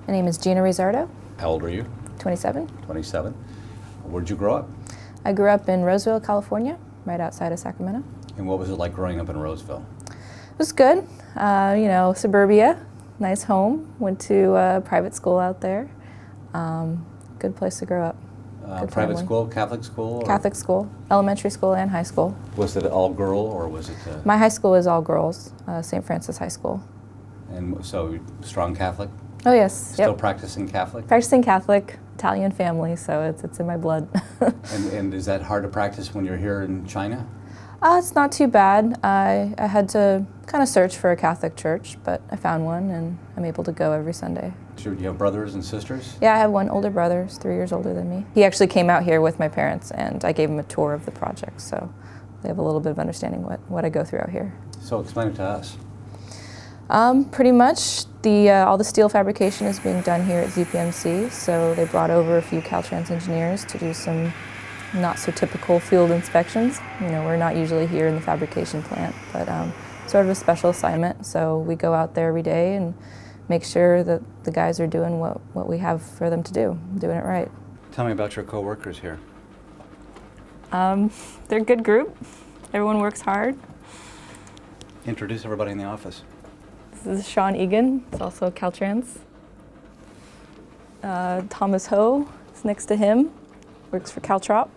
My name is Gina Rizzardo. How old are you? 27. 27. Where'd you grow up? I grew up in Roseville, California, right outside of Sacramento. And what was it like growing up in Roseville? It was good. Suburbia, nice home. Went to private school out there. Good place to grow up. Private family. school, Catholic school? Or Catholic school, elementary school and high school. Was it all girl or was it? My high school is all girls, St. Francis High School. And so strong Catholic? Oh yes. Still Yep. practicing Catholic? Practicing Catholic, Italian family, so it's in my blood. And is that hard to practice when you're here in China? It's not too bad. I had to kind of search for a Catholic church, but I found one and I'm able to go every Sunday. Do you have brothers and sisters? Yeah, I have one older brother, he's 3 years older than me. He actually came out here with my parents and I gave him a tour of the project, so they have a little bit of understanding what I go through out here. So explain it to us. Pretty much, all the steel fabrication is being done here at ZPMC, so they brought over a few Caltrans engineers to do some not so typical field inspections. You know, we're not usually here in the fabrication plant, but sort of a special assignment. So we go out there every day and make sure that the guys are doing what we have for them to do, doing it right. Tell me about your co-workers here. They're a good group. Everyone works hard. Introduce everybody in the office. This is Sean Egan, he's also Caltrans. Thomas Ho is next to him, works for Caltrop.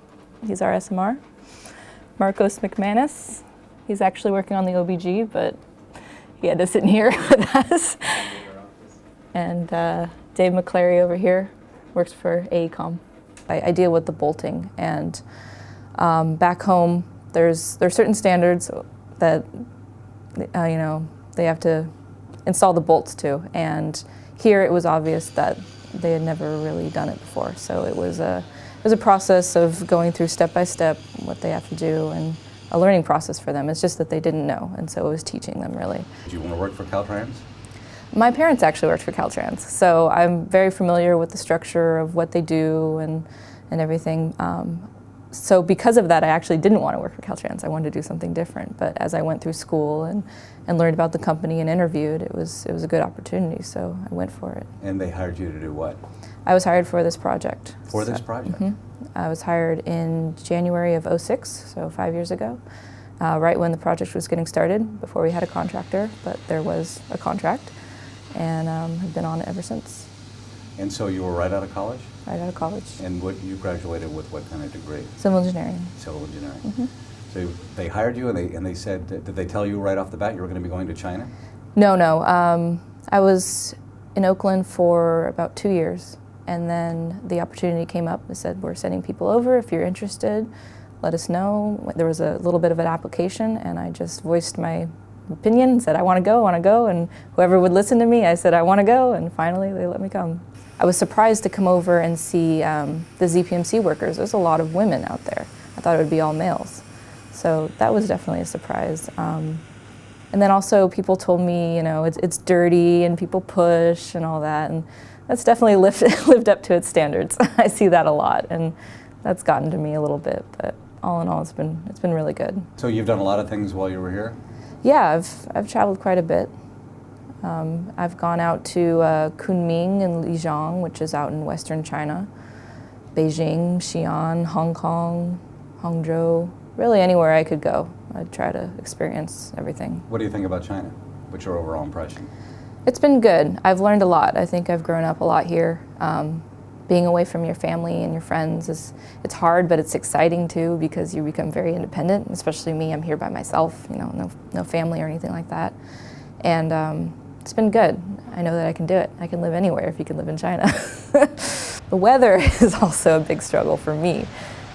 He's our SMR. Marcos McManus, he's actually working on the OBG, but he had to sit in here with us. And Dave McClary over here works for AECOM. I deal with the bolting, and back home there's certain standards that they have to install the bolts to, and here it was obvious that they had never really done it before, so it was a process of going through step by step what they have to do, and a learning process for them. It's just that they didn't know, and so it was teaching them really. Did you want to work for Caltrans? My parents actually worked for Caltrans, so I'm very familiar with the structure of what they do and everything. So because of that, I actually didn't want to work for Caltrans. I wanted to do something different. But as I went through school and learned about the company and interviewed, it was a good opportunity, so I went for it. And they hired you to do what? I was hired for this project. For this project? Mm-hmm. I was hired in January of '06, so 5 years ago, right when the project was getting started, before we had a contractor, but there was a contract, and have been on it ever since. And so you were right out of college? Right out of college. And you graduated with what kind of degree? Civil engineering. Civil engineering. Mm-hmm. So they hired you and they said, did they tell you right off the bat you were going to be going to China? No. I was in Oakland for about 2 years, and then the opportunity came up. They said, we're sending people over. If you're interested, let us know. There was a little bit of an application, and I just voiced my opinion and said, I want to go, and whoever would listen to me, I said, I want to go, and finally they let me come. I was surprised to come over and see the ZPMC workers. There's a lot of women out there. I thought it would be all males. So that was definitely a surprise. And then also people told me, it's dirty and people push and all that, and that's definitely lived up to its standards. I see that a lot, and that's gotten to me a little bit, but all in all, it's been really good. So you've done a lot of things while you were here? Yeah, I've traveled quite a bit. I've gone out to Kunming and Lijiang, which is out in western China, Beijing, Xi'an, Hong Kong, Hangzhou, really anywhere I could go. I'd try to experience everything. What do you think about China? What's your overall impression? It's been good. I've learned a lot. I think I've grown up a lot here. Being away from your family and your friends it's hard, but it's exciting too, because you become very independent, especially me. I'm here by myself, no family or anything like that. And it's been good. I know that I can do it. I can live anywhere if you can live in China. The weather is also a big struggle for me,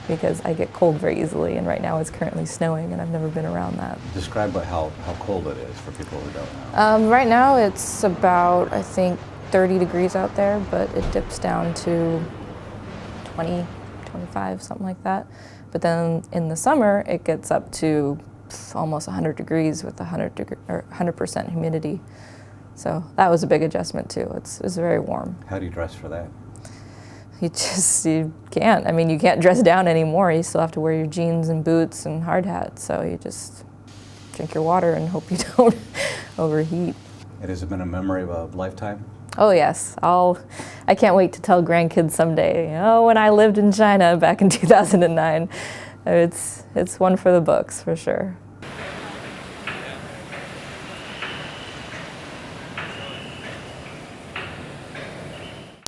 because I get cold very easily, and right now it's currently snowing, and I've never been around that. Describe how cold it is for people who don't know. Right now it's about, I think, 30 degrees out there, but it dips down to 20, 25, something like that. But then in the summer, it gets up to almost 100 degrees with 100% humidity. So that was a big adjustment too. It's very warm. How do you dress for that? You can't. I mean, you can't dress down anymore. You still have to wear your jeans and boots and hard hat. So you just drink your water and hope you don't overheat. It has been a memory of a lifetime? Oh yes, I can't wait to tell grandkids someday, oh, when I lived in China back in 2009. It's one for the books, for sure.